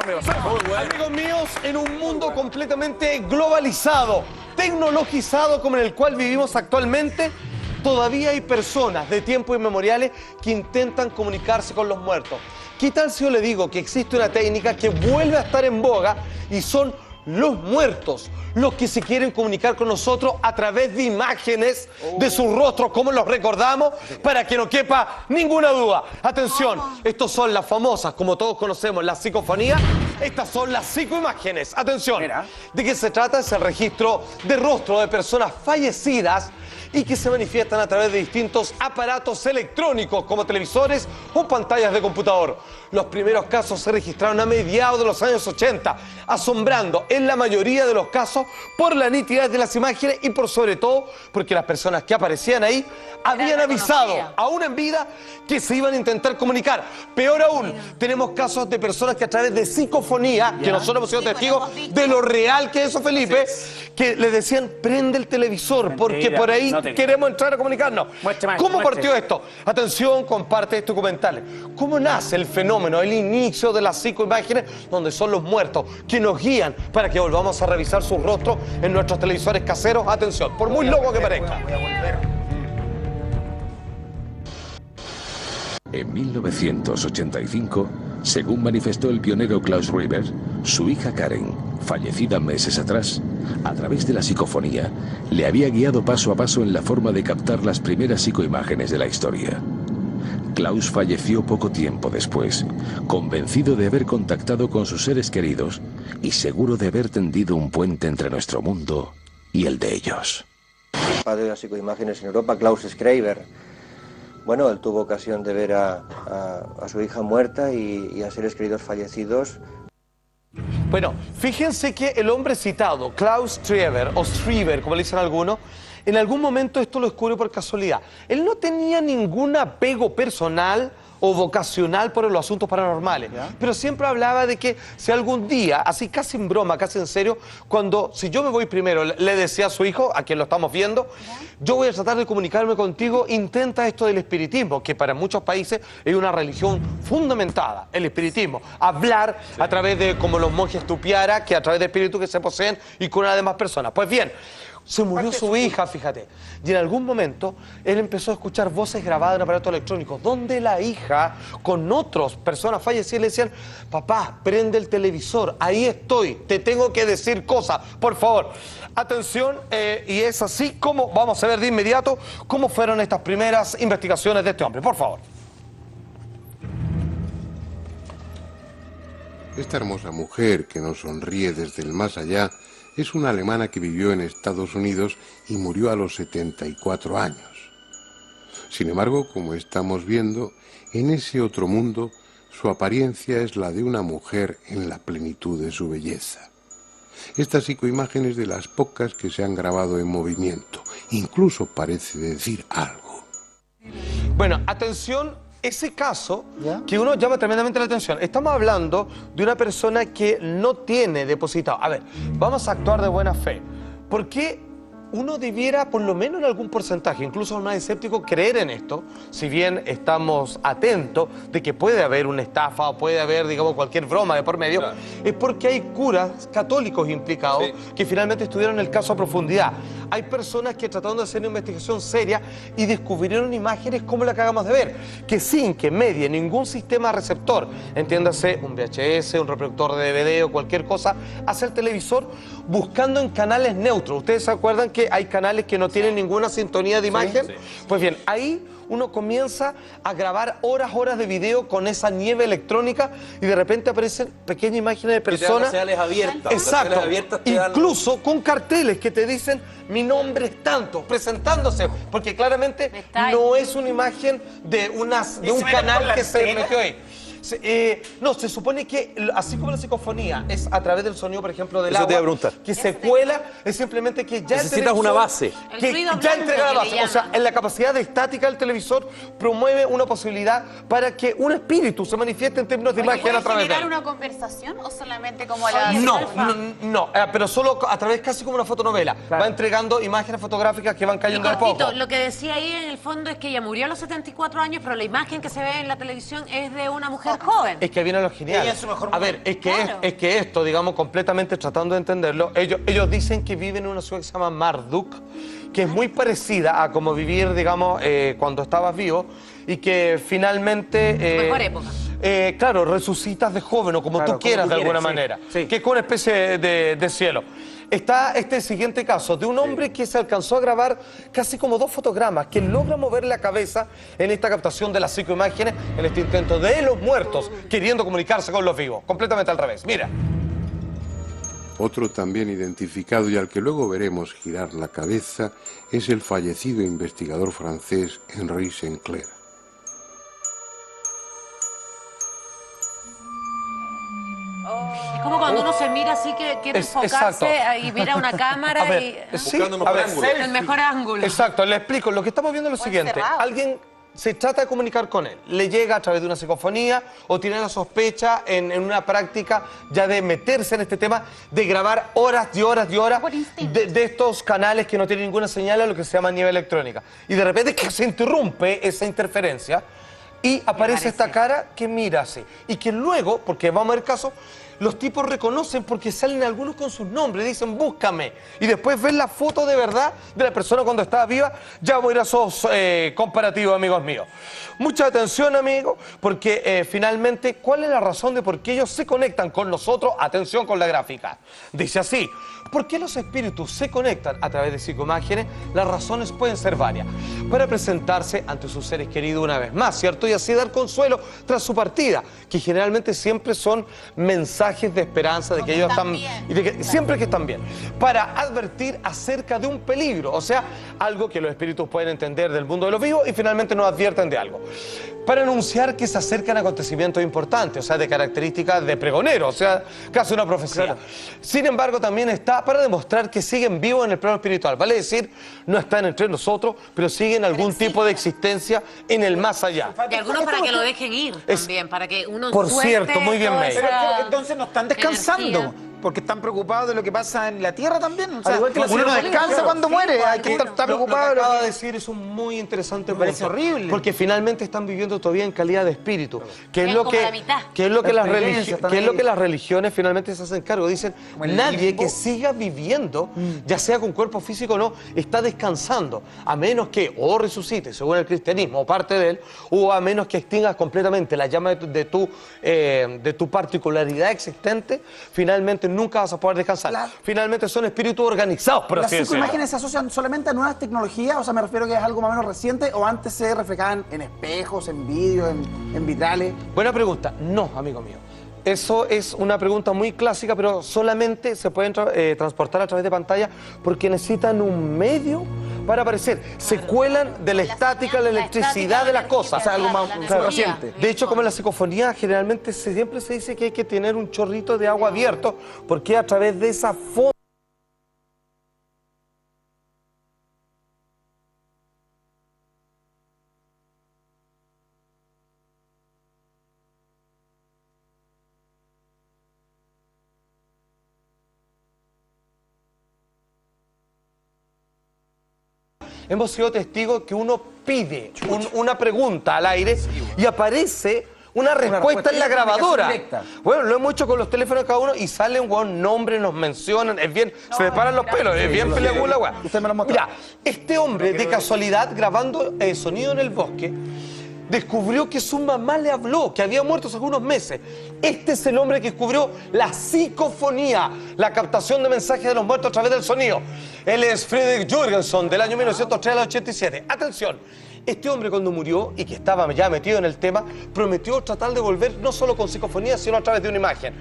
Amigos míos, en un mundo completamente globalizado, tecnologizado como en el cual vivimos actualmente, todavía hay personas de tiempos inmemoriales que intentan comunicarse con los muertos. ¿Qué tal si yo le digo que existe una técnica que vuelve a estar en boga y son los muertos los que se quieren comunicar con nosotros a través de imágenes de sus rostros, como los recordamos, para que no quepa ninguna duda? Atención, estos son las famosas, como todos conocemos, las psicofonías. Estas son las psicoimágenes. Atención, ¿de qué se trata? Es el registro de rostro de personas fallecidas y que se manifiestan a través de distintos aparatos electrónicos como televisores o pantallas de computador. Los primeros casos se registraron a mediados de los años 80, asombrando en la mayoría de los casos por la nitidez de las imágenes y por sobre todo porque las personas que aparecían ahí habían avisado, aún en vida, que se iban a intentar comunicar. Peor aún, tenemos casos de personas que a través de psicofonía, que nosotros hemos sido testigos de lo real que es eso, Felipe, que les decían, prende el televisor, porque por ahí queremos entrar a comunicarnos. ¿Cómo partió esto? Atención, comparte este documental. ¿Cómo nace el fenómeno, el inicio de las psicoimágenes, donde son los muertos que nos guían para que volvamos a revisar sus rostros en nuestros televisores caseros? Atención, por muy loco que parezca. En 1985, según manifestó el pionero Klaus Riber, su hija Karen, fallecida meses atrás, a través de la psicofonía, le había guiado paso a paso en la forma de captar las primeras psicoimágenes de la historia. Klaus falleció poco tiempo después, convencido de haber contactado con sus seres queridos y seguro de haber tendido un puente entre nuestro mundo y el de ellos. El padre de las psicoimágenes en Europa, Klaus Schreiber. Bueno, él tuvo ocasión de ver a su hija muerta y a seres queridos fallecidos. Bueno, fíjense que el hombre citado, Klaus Schreiber, o Schreiber, como le dicen algunos, en algún momento esto lo descubrió por casualidad. Él no tenía ningún apego personal o vocacional por los asuntos paranormales, pero siempre hablaba de que si algún día, así casi en broma, casi en serio, si yo me voy primero, le decía a su hijo, a quien lo estamos viendo, yo voy a tratar de comunicarme contigo, intenta esto del espiritismo, que para muchos países es una religión fundamentada, el espiritismo, hablar a través de, como los monjes Tupiara, que a través de espíritus que se poseen y con las demás personas. Pues bien, se murió su hija, fíjate, y en algún momento él empezó a escuchar voces grabadas en aparatos electrónicos, donde la hija, con otras personas fallecidas, le decían, papá, prende el televisor, ahí estoy, te tengo que decir cosas, por favor. Atención, y es así como vamos a ver de inmediato cómo fueron estas primeras investigaciones de este hombre, por favor. Esta hermosa mujer que nos sonríe desde el más allá es una alemana que vivió en Estados Unidos y murió a los 74 años. Sin embargo, como estamos viendo, en ese otro mundo, su apariencia es la de una mujer en la plenitud de su belleza. Esta psicoimagen es de las pocas que se han grabado en movimiento. Incluso parece decir algo. Bueno, atención. Ese caso, que uno llama tremendamente la atención. Estamos hablando de una persona que no tiene depositado. A ver, vamos a actuar de buena fe. ¿Por qué uno debiera, por lo menos en algún porcentaje, incluso los más escépticos, creer en esto? Si bien estamos atentos de que puede haber una estafa o puede haber, digamos, cualquier broma de por medio, es porque hay curas católicos implicados que finalmente estudiaron el caso a profundidad. Hay personas que trataron de hacer una investigación seria y descubrieron imágenes como la que acabamos de ver, que sin que medie ningún sistema receptor, entiéndase un VHS, un reproductor de DVD o cualquier cosa, hacia el televisor buscando en canales neutros. ¿Ustedes se acuerdan que hay canales que no tienen ninguna sintonía de imagen? Pues bien, ahí uno comienza a grabar horas de video con esa nieve electrónica y de repente aparecen pequeñas imágenes de personas. Señales abiertas. Exacto. Señales abiertas incluso con carteles que te dicen mi nombre es tanto, presentándose, porque claramente no es una imagen de un canal que se metió ahí. No, se supone que, así como la psicofonía es a través del sonido, por ejemplo, del agua, que se cuela, es simplemente que ya necesitas una base. Que ya entrega la base. O sea, en la capacidad de estática del televisor promueve una posibilidad para que un espíritu se manifieste en términos de imagen a través de él. ¿Generar una conversación o solamente como la... No, pero solo a través casi como una fotonovela. Va entregando imágenes fotográficas que van cayendo de poco. Lo que decía ahí en el fondo es que ella murió a los 74 años, pero la imagen que se ve en la televisión es de una mujer tan joven. Es que viene lo genial. Ella es su mejor A ver, es que, Claro. es que esto, digamos, completamente tratando de entenderlo, ellos dicen que viven en una ciudad que se llama Marduk, que es muy parecida a como vivir, digamos, cuando estabas vivo, y que finalmente... Mejor época. Claro, resucitas de joven o como Claro, tú quieras como tú de alguna quieras, manera, sí. que es como una especie de cielo. Está este siguiente caso de un hombre que se alcanzó a grabar casi como 2 fotogramas, que logra mover la cabeza en esta captación de las psicoimágenes, en este intento de los muertos queriendo comunicarse con los vivos, completamente al revés. Mira. Otro también identificado y al que luego veremos girar la cabeza es el fallecido investigador francés Henri Sinclair. Es como cuando uno se mira así que quiere enfocarse y mira una cámara A ver, y... sí, Buscando un a mejor ver, ángulo. El mejor ángulo. Exacto, le explico. Lo que estamos viendo es lo siguiente. cerrado. Alguien se trata de comunicar con él. Le llega a través de una psicofonía o tiene la sospecha en una práctica ya de meterse en este tema, de grabar horas y horas y horas Por instinto. de estos canales que no tienen ninguna señal a lo que se llama nieve electrónica. Y de repente que se interrumpe esa interferencia y aparece esta cara que mira así. Y que luego, porque vamos a ver casos, los tipos reconocen porque salen algunos con sus nombres, dicen búscame. Y después ven la foto de verdad de la persona cuando estaba viva. Ya voy a ir a esos comparativos, amigos míos. Mucha atención, amigos, porque finalmente, ¿cuál es la razón de por qué ellos se conectan con nosotros? Atención con la gráfica. Dice así. ¿Por qué los espíritus se conectan a través de psicoimágenes? Las razones pueden ser varias. Para presentarse ante sus seres queridos una vez más, ¿cierto? Y así dar consuelo tras su partida, que generalmente siempre son mensajes de esperanza de que ellos están bien. y de que siempre que están bien. Para advertir acerca de un peligro, o sea, algo que los espíritus pueden entender del mundo de los vivos y finalmente nos advierten de algo. Para anunciar que se acercan acontecimientos importantes, o sea, de características de pregonero, o sea, casi una profecía. Claro. Sin embargo, también está para demostrar que siguen vivos en el plano espiritual. Vale decir, no están entre nosotros, pero siguen algún tipo de existencia en el más allá. Y algunos para que lo dejen ir también, para que uno Por suelte cierto, muy bien, toda May. esa Pero entonces no están descansando. energía. Porque están preocupados de lo que pasa en la Tierra también. O sea, Al igual que la uno no psicofonía, descansa claro. cuando muere. Hay que bueno. estar Lo preocupado. que acaba de decir es un muy interesante punto. parece horrible. Porque finalmente están viviendo todavía en calidad de espíritu. Que es Es lo como que, la mitad. que es lo que La las experiencia están que es lo ahí. que las religiones finalmente se hacen cargo. Dicen, Como el nadie limbo. que siga viviendo, ya sea con cuerpo físico o no, está descansando. A menos que o resucite, según el cristianismo, o parte de él, o a menos que extingas completamente la llama de tu particularidad existente, finalmente nunca vas a poder descansar. Claro. Finalmente son espíritus organizados, por ¿Las así decirlo. psicoimágenes se asocian solamente a nuevas tecnologías? O sea, me refiero que es algo más o menos reciente, o antes se reflejaban en espejos, en vídeos, en vitrales. Buena pregunta. No, amigo mío. Eso es una pregunta muy clásica, pero solamente se pueden transportar a través de pantalla porque necesitan un medio para aparecer. Se cuelan de la estática, la electricidad de las cosas. O sea, algo más Claro. reciente. De hecho, como en la psicofonía, generalmente siempre se dice que hay que tener un chorrito de agua abierto porque a través de esa fonda hemos sido testigos que uno pide una pregunta al aire y aparece una respuesta en la grabadora. directa. Bueno, lo hemos hecho con los teléfonos de cada uno y sale un buen nombre, nos mencionan, es bien, se me paran los pelos, es bien peleaguda, weá. Usted me lo mostró. Mira, este hombre de casualidad grabando sonido en el bosque descubrió que su mamá le habló, que había muerto hace algunos meses. Este es el hombre que descubrió la psicofonía, la captación de mensajes de los muertos a través del sonido. Él es Friedrich Jürgenson, del año 1903 al 87. Atención, este hombre cuando murió y que estaba ya metido en el tema, prometió tratar de volver no solo con psicofonía, sino a través de una imagen.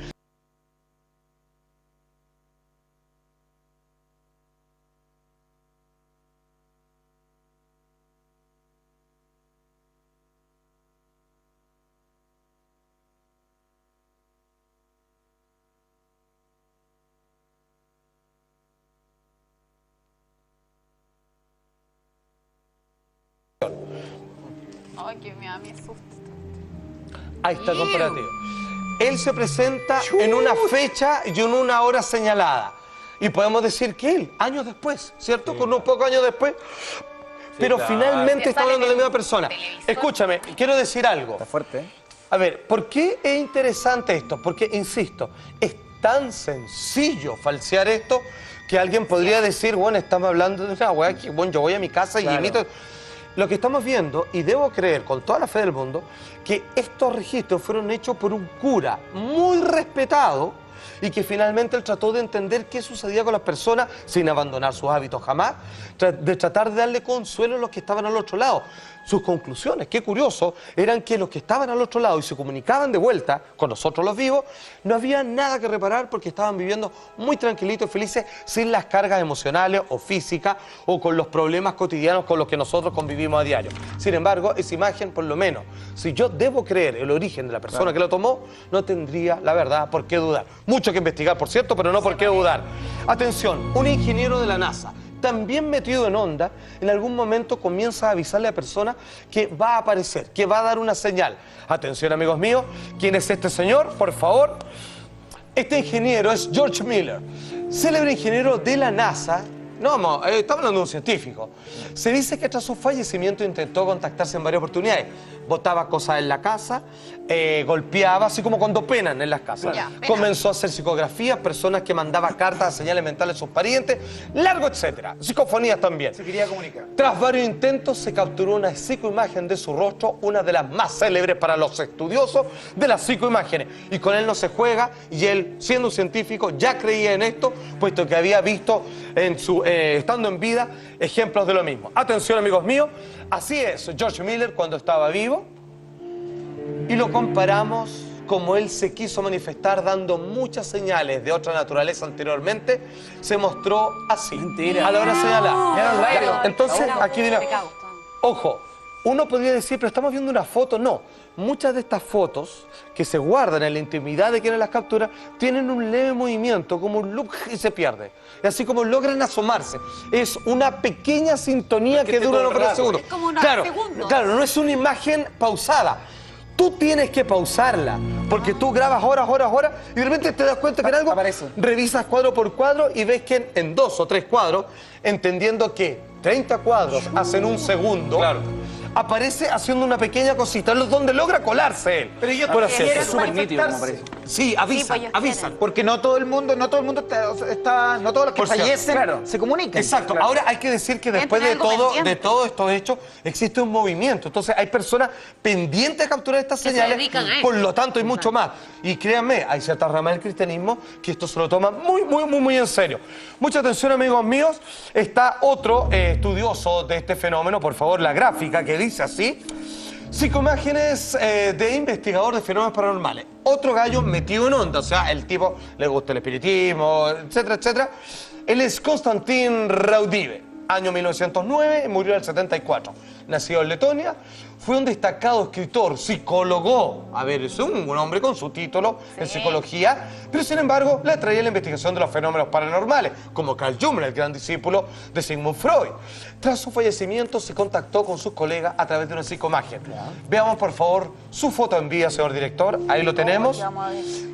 Ay, que me da mi susto. Ahí está el comparativo. Él se presenta en una fecha y en una hora señalada. Y podemos decir que él, años después, ¿cierto? Con unos pocos años después. Pero claro. finalmente Que está sale hablando de la en misma persona. televisor. Escúchame, quiero decir algo. Está fuerte, ¿eh? A ver, ¿por qué es interesante esto? Porque, insisto, es tan sencillo falsear esto que alguien podría decir, bueno, estamos hablando de una weá que, bueno, yo voy a mi casa y imito. Lo que estamos viendo, y debo creer con toda la fe del mundo, que estos registros fueron hechos por un cura muy respetado y que finalmente él trató de entender qué sucedía con las personas sin abandonar sus hábitos jamás, de tratar de darle consuelo a los que estaban al otro lado. Sus conclusiones, qué curioso, eran que los que estaban al otro lado y se comunicaban de vuelta con nosotros los vivos, no había nada que reparar porque estaban viviendo muy tranquilitos y felices sin las cargas emocionales o físicas o con los problemas cotidianos con los que nosotros convivimos a diario. Sin embargo, esa imagen, por lo menos, si yo debo creer el origen de la persona que lo tomó, no tendría, la verdad, por qué dudar. Mucho que investigar, por cierto, pero no por qué dudar. Atención, un ingeniero de la NASA, también metido en onda, en algún momento comienza a avisarle a personas que va a aparecer, que va a dar una señal. Atención, amigos míos, ¿quién es este señor? Por favor. Este ingeniero es George Miller, célebre ingeniero de la NASA. No, estamos hablando de un científico. Se dice que tras su fallecimiento intentó contactarse en varias oportunidades. Botaba cosas en la casa, golpeaba, así como cuando penan en las casas. Comenzó a hacer psicografías, personas que mandaba cartas, señales mentales a sus parientes, largo etcétera. Psicofonías también. Se quería comunicar. Tras varios intentos se capturó una psicoimagen de su rostro, una de las más célebres para los estudiosos de las psicoimágenes. Y con él no se juega, y él, siendo un científico, ya creía en esto, puesto que había visto en su, estando en vida ejemplos de lo mismo. Atención, amigos míos, así es George Miller cuando estaba vivo, y lo comparamos como él se quiso manifestar dando muchas señales de otra naturaleza anteriormente, se mostró así. Mentira. A la hora de señalar. Entonces, aquí dirá, ojo, uno podría decir, pero estamos viendo una foto. No, muchas de estas fotos que se guardan en la intimidad de quienes las capturan tienen un leve movimiento, como un loop, y se pierde. Y así como logran asomarse. Es una pequeña sintonía que dura unos segundos. Es como una segundos. Claro, no es una imagen pausada. Tú tienes que pausarla, porque tú grabas horas, y de repente te das cuenta que en algo aparece. Revisas cuadro por cuadro y ves que en 2 o 3 cuadros, entendiendo que 30 cuadros hacen un segundo, aparece haciendo una pequeña cosita, donde logra colarse él. Pero yo por hacer quiero eso. súper nítido, como parece. Sí, avisan. Porque no todo el mundo no todos los que Por cierto, fallecen se comunican. Exacto. Claro. Ahora hay que decir que después de todos estos hechos existe un movimiento. Entonces hay personas pendientes de capturar estas Que se señales. dedican a eso. Por lo tanto, hay mucho más. Y créanme, hay ciertas ramas del cristianismo que esto se lo toma muy en serio. Mucha atención, amigos míos. Está otro estudioso de este fenómeno, por favor, la gráfica que dice así: psicoimágenes de investigador de fenómenos paranormales. Otro gallo metido en onda, o sea, el tipo le gusta el espiritismo, etcétera, etcétera. Él es Konstantin Raudive, año 1909, murió en el 74. Nacido en Letonia, fue un destacado escritor, psicólogo. A ver, es un hombre con su título en psicología, pero sin embargo le atraía la investigación de los fenómenos paranormales, como Carl Jung, el gran discípulo de Sigmund Freud. Tras su fallecimiento se contactó con sus colegas a través de una psicoimagen. Veamos, por favor, su foto en vida, señor director. Ahí lo tenemos.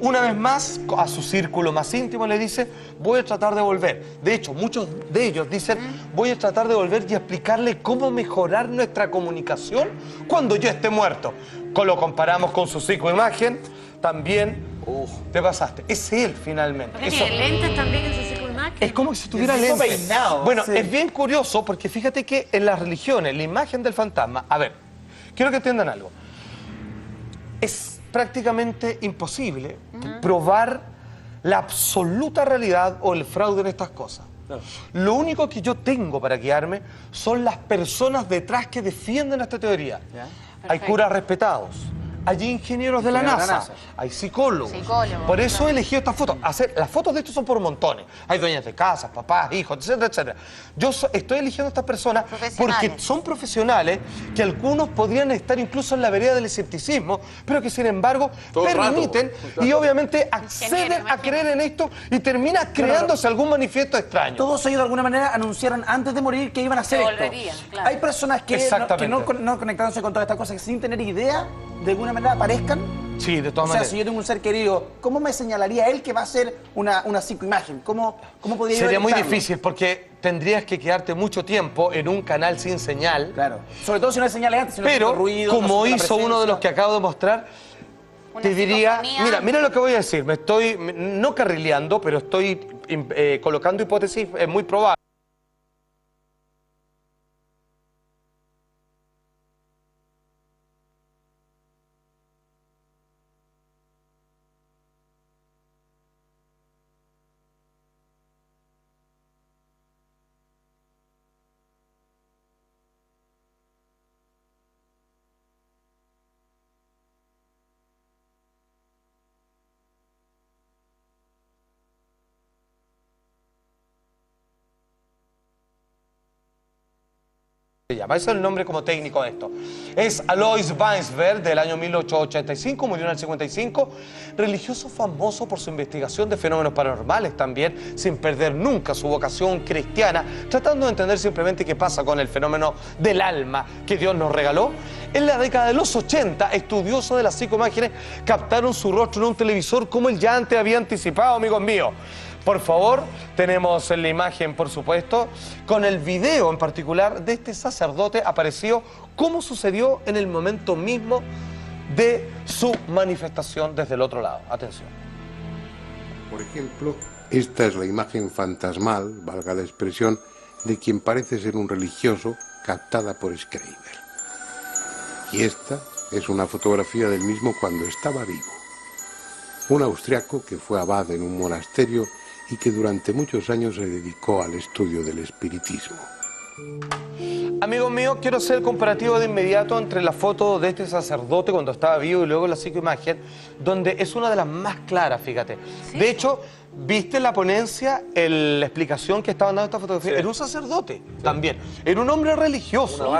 Una vez más, a su círculo más íntimo le dice: voy a tratar de volver. De hecho, muchos de ellos dicen: voy a tratar de volver y explicarle cómo mejorar nuestra comunicación cuando yo esté muerto. Lo comparamos con su psicoimagen, también te pasaste. Es él, finalmente. ¿Porque tiene lentes también en su psicoimagen? Es como si tuviera El tipo lentes. peinado. Bueno, Sí. es bien curioso porque fíjate que en las religiones, la imagen del fantasma, a ver, quiero que entiendan algo. Es prácticamente imposible probar la absoluta realidad o el fraude en estas cosas. Lo único que yo tengo para guiarme son las personas detrás que defienden esta teoría. Hay curas respetados, hay ingenieros de la NASA, hay psicólogos. Por eso he elegido estas fotos. Las fotos de estos son por montones. Hay dueñas de casas, papás, hijos, etcétera, etcétera. Yo estoy eligiendo a estas personas porque son profesionales que algunos podrían estar incluso en la vereda del escepticismo, pero que sin embargo permiten y obviamente acceden a creer en esto y termina creándose algún manifiesto extraño. Todos ellos de alguna manera anunciaron antes de morir que iban a hacer Que esto. volverían, claro. Hay personas que no conectándose con todas estas cosas sin tener idea, de alguna manera aparezcan. Sí, de todas O sea, maneras. si yo tengo un ser querido, ¿cómo me señalaría él que va a ser una psicoimagen? ¿Cómo podría yo Sería muy detectarlo? difícil porque tendrías que quedarte mucho tiempo en un canal sin señal. Claro. Sobre todo si no hay señales antes, si no hay Pero, ruido, como no siento la hizo uno de presencia. los que acabo de mostrar, Una te diría, psicofonía. mira lo que voy a decir, me estoy, no carrileando, pero estoy colocando hipótesis muy probables. Ese es el nombre como técnico de esto. Es Alois Weinsberg, del año 1885, murió en el 55, religioso famoso por su investigación de fenómenos paranormales también, sin perder nunca su vocación cristiana, tratando de entender simplemente qué pasa con el fenómeno del alma que Dios nos regaló. En la década de los 80, estudiosos de las psicoimágenes captaron su rostro en un televisor como él ya antes había anticipado, amigos míos. Por favor, tenemos la imagen, por supuesto, con el video en particular de este sacerdote apareció cómo sucedió en el momento mismo de su manifestación desde el otro lado. Atención. Por ejemplo, esta es la imagen fantasmal, valga la expresión, de quien parece ser un religioso captada por Schreiber. Y esta es una fotografía del mismo cuando estaba vivo. Un austriaco que fue abad en un monasterio y que durante muchos años se dedicó al estudio del espiritismo. Amigos míos, quiero hacer el comparativo de inmediato entre la foto de este sacerdote cuando estaba vivo y luego la psicoimagen, donde es una de las más claras, fíjate. ¿Sí? De hecho, ¿viste la ponencia, la explicación que estaban dando esta fotografía? Sí. Era un sacerdote también, era un hombre religioso.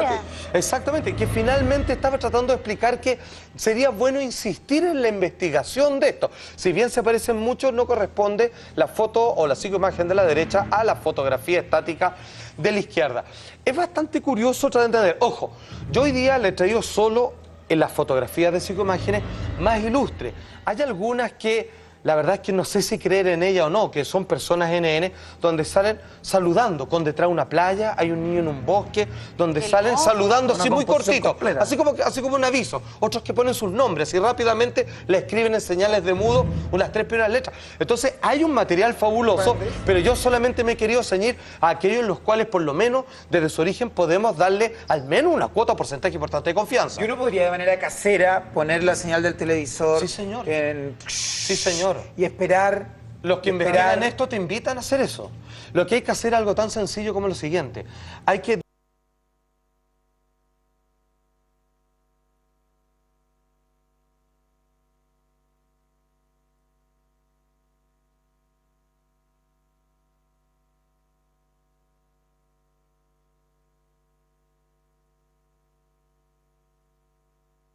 Exactamente, que finalmente estaba tratando de explicar que sería bueno insistir en la investigación de esto. Si bien se parecen mucho, no corresponde la foto o la psicoimagen de la derecha a la fotografía estática de la izquierda. Es bastante curioso tratar de entender. Ojo, yo hoy día le he traído solo en las fotografías de psicoimágenes más ilustres. Hay algunas que la verdad es que no sé si creer en ella o no, que son personas NN, donde salen saludando, con detrás de una playa, hay un niño en un bosque, donde salen saludando así muy cortito, así como un aviso. Otros que ponen sus nombres y rápidamente le escriben en señales de mudo unas 3 primeras letras. Entonces hay un material fabuloso, pero yo solamente me he querido ceñir a aquellos en los cuales por lo menos desde su origen podemos darle al menos una cuota o porcentaje importante de confianza. Y uno podría de manera casera poner la señal del televisor. Sí, señor. Sí, señor. Y esperar. Los que investigan esto te invitan a hacer eso. Lo que hay que hacer es algo tan sencillo como lo siguiente. Hay que...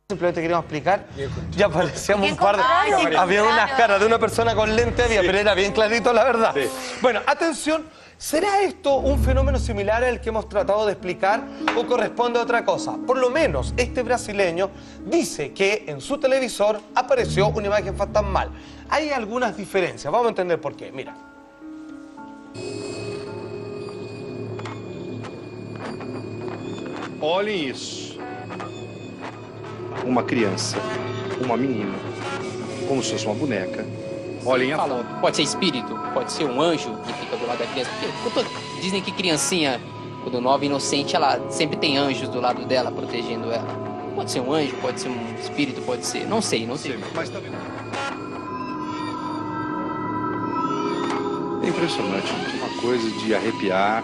Simplemente queríamos explicar, ya aparecíamos un par de... Había unas caras de una persona con lente, pero era bien clarito la verdad. Sí. Bueno, atención, ¿será esto un fenómeno similar al que hemos tratado de explicar o corresponde a otra cosa? Por lo menos este brasileño dice que en su televisor apareció una imagen fantasmal. Hay algunas diferencias, vamos a entender por qué, mira. Olhem isso. Uma criança, uma menina, como se fosse uma boneca. Olhem a foto. Pode ser espírito, pode ser um anjo que fica do lado da criança. Porque dizem que criancinha, quando nova e inocente, ela sempre tem anjos do lado dela, protegendo ela. Pode ser um anjo, pode ser um espírito, pode ser... Não sei. Mas também... É impressionante, uma coisa de arrepiar.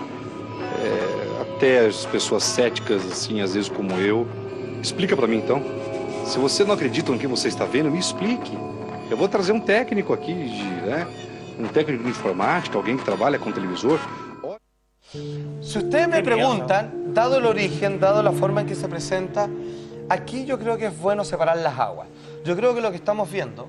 Até as pessoas céticas, assim, às vezes como eu. Explica pra mim, então. Se você não acredita no que você está vendo, me explique. Eu vou trazer um técnico aqui, um técnico de informática, alguém que trabalha com televisor. Si ustedes me preguntan, dado el origen, dado la forma en que se presenta, aquí yo creo que es bueno separar las aguas. Yo creo que lo que estamos viendo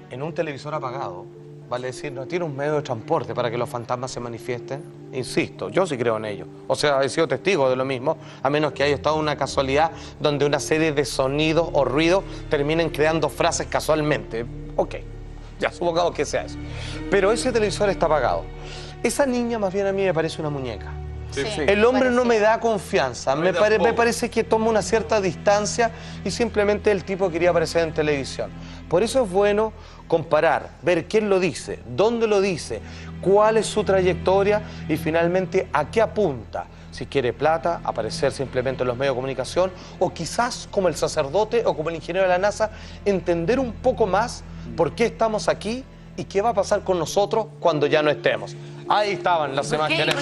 en un televisor apagado, vale decir, no tiene un medio de transporte para que los fantasmas se manifiesten. Insisto, yo sí creo en ello. O sea, he sido testigo de lo mismo, a menos que haya estado una casualidad donde una serie de sonidos o ruidos terminen creando frases casualmente. Ok, ya supongamos que sea eso. Pero ese televisor está apagado. Esa niña más bien a mí me parece una muñeca. Sí, el hombre no me da confianza, me parece que toma una cierta distancia y simplemente el tipo quería aparecer en televisión. Por eso es bueno comparar, ver quién lo dice, dónde lo dice, cuál es su trayectoria y finalmente a qué apunta. Si quiere plata, aparecer simplemente en los medios de comunicación, o quizás como el sacerdote o como el ingeniero de la NASA, entender un poco más por qué estamos aquí y qué va a pasar con nosotros cuando ya no estemos. Ahí estaban las imágenes.